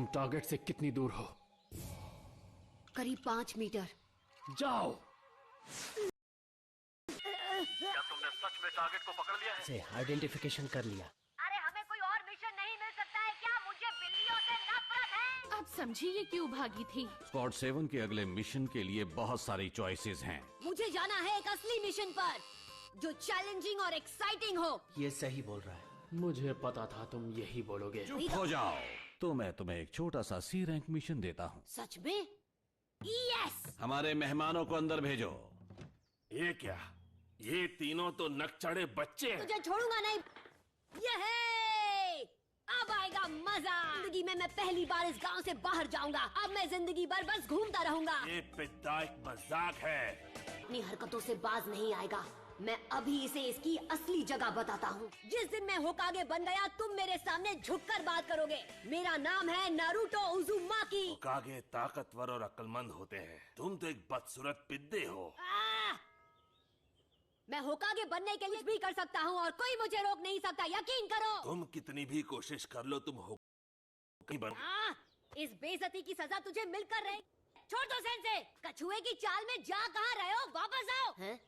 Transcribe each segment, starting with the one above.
तुम टारगेट से कितनी दूर हो? करीब 5 मीटर। जाओ। क्या तुमने सच में टारगेट को पकड़ लिया है? से आइडेंटिफिकेशन कर लिया। अरे हमें कोई और मिशन नहीं मिल सकता है क्या? मुझे बिल्लियों से नफरत है। अब समझिए ये क्यों भागी थी। स्क्वाड 7 के अगले मिशन के लिए बहुत सारी चॉइसेस हैं। मुझे जाना है एक असली मिशन पर जो चैलेंजिंग और एक्साइटिंग हो। ये सही बोल रहा है। मुझे पता था तुम यही बोलोगे। चुप हो जाओ। तो मैं तुम्हें एक छोटा सा सी रैंक मिशन देता हूँ। सच में? यस। हमारे मेहमानों को अंदर भेजो। ये क्या? ये तीनों तो नकचढ़े बच्चे हैं। तुझे छोड़ूंगा नहीं। ये अब आएगा मजा। जिंदगी में मैं पहली बार इस गांव से बाहर जाऊंगा। अब मैं जिंदगी भर बस घूमता रहूंगा। ये पिता एक मजाक है। अपनी हरकतों से बाज नहीं आएगा। मैं अभी इसे इसकी असली जगह बताता हूँ। जिस दिन मैं होकागे बन गया तुम मेरे सामने झुककर बात करोगे। मेरा नाम है नारुतो उज़ुमाकी। होकागे ताकतवर और अक्लमंद होते हैं। तुम तो एक बदसूरत पिद्दे हो। मैं होकागे बनने के लिए कुछ भी कर सकता हूँ और कोई मुझे रोक नहीं सकता, यकीन करो। तुम कितनी भी कोशिश कर लो तुम होकागे बन। इस बेइज्जती की सजा तुझे मिलकर रहे। छोड़ दो सेंसे। कछुए की चाल में जा कहाँ रहे हो? वापस आओ।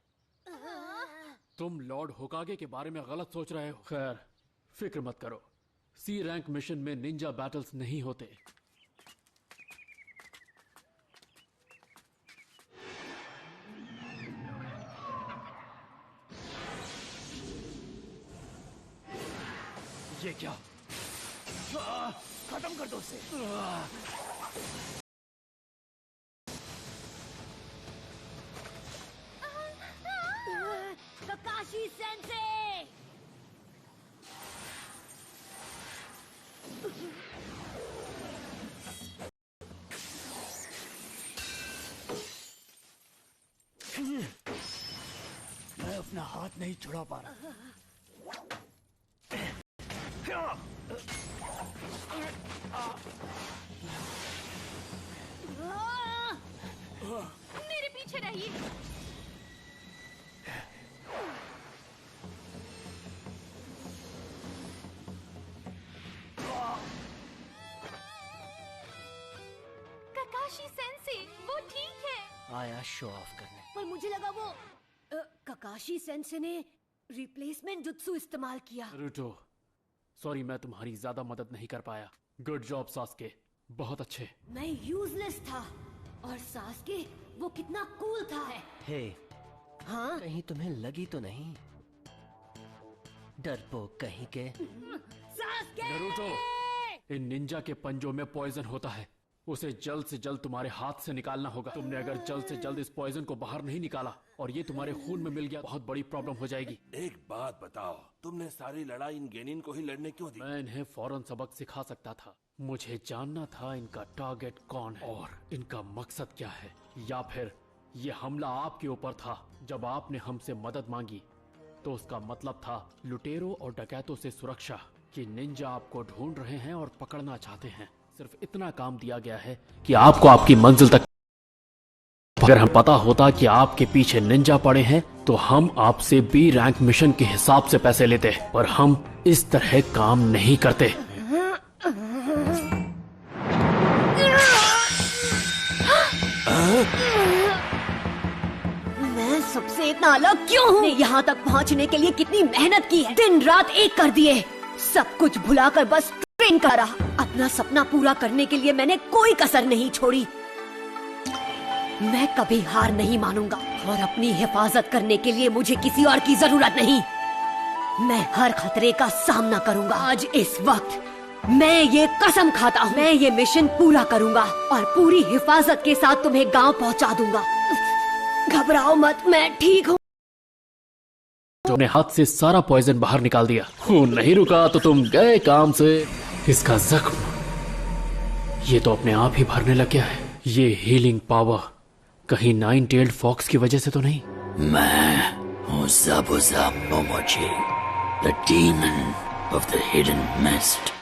तुम लॉर्ड होकागे के बारे में गलत सोच रहे हो। खैर फिक्र मत करो, सी रैंक मिशन में निंजा बैटल्स नहीं होते। ये क्या? खत्म कर दो उसे। ककाशी सेंसे। मैं अपना हाथ नहीं छुड़ा पा रहा। मेरे पीछे रहिए। ककाशी सेंसे, वो ठीक है। आया शो ऑफ करने। पर मुझे लगा वो ककाशी सेंसे ने रिप्लेसमेंट जुत्सु इस्तेमाल किया। नारुतो, सॉरी मैं तुम्हारी ज्यादा मदद नहीं कर पाया। गुड जॉब सास्के, बहुत अच्छे। मैं यूजलेस था और सास्के वो कितना कूल था। हे, हाँ? कहीं तुम्हें लगी तो नहीं? डरपोक कहीं के। सास्के! नारुतो, इन निंजा के पंजों में पॉइजन होता है। उसे जल्द से जल्द तुम्हारे हाथ से निकालना होगा। तुमने अगर जल्द से जल्द इस पॉइजन को बाहर नहीं निकाला और ये तुम्हारे खून में मिल गया, बहुत बड़ी प्रॉब्लम हो जाएगी। एक बात बताओ, तुमने सारी लड़ाई इन गेनिन को ही लड़ने क्यों दी? मैं इन्हें फौरन सबक सिखा सकता था। मुझे जानना था इनका टारगेट कौन है और इनका मकसद क्या है। या फिर ये हमला आपके ऊपर था। जब आपने हमसे मदद मांगी तो उसका मतलब था लुटेरों और डकैतों से सुरक्षा, कि निंजा आपको ढूंढ रहे हैं और पकड़ना चाहते हैं। सिर्फ इतना काम दिया गया है कि आपको आपकी मंजिल तक। अगर हम पता होता कि आपके पीछे निंजा पड़े हैं तो हम आपसे बी रैंक मिशन के हिसाब से पैसे लेते, पर हम इस तरह काम नहीं करते। मैं सबसे इतना अलग क्यों हूँ? यहाँ तक पहुँचने के लिए कितनी मेहनत की है। दिन रात एक कर दिए, सब कुछ भुलाकर बस ट्रेन करा। अपना सपना पूरा करने के लिए मैंने कोई कसर नहीं छोड़ी। मैं कभी हार नहीं मानूंगा और अपनी हिफाजत करने के लिए मुझे किसी और की जरूरत नहीं। मैं हर खतरे का सामना करूंगा। आज इस वक्त मैं ये कसम खाता हूँ, मैं ये मिशन पूरा करूंगा और पूरी हिफाजत के साथ तुम्हें गांव पहुंचा दूंगा। घबराओ मत, मैं ठीक हूँ। तुमने हाथ से सारा पॉइजन बाहर निकाल दिया। खून नहीं रुका तो तुम गए काम से। इसका जख्म ये तो अपने आप ही भरने लग गया है। ये हीलिंग पावर कहीं 9-tailed फॉक्स की वजह से तो नहीं? मैं हूँ ज़ाबुज़ा मोमोजी, the demon of the hidden mist.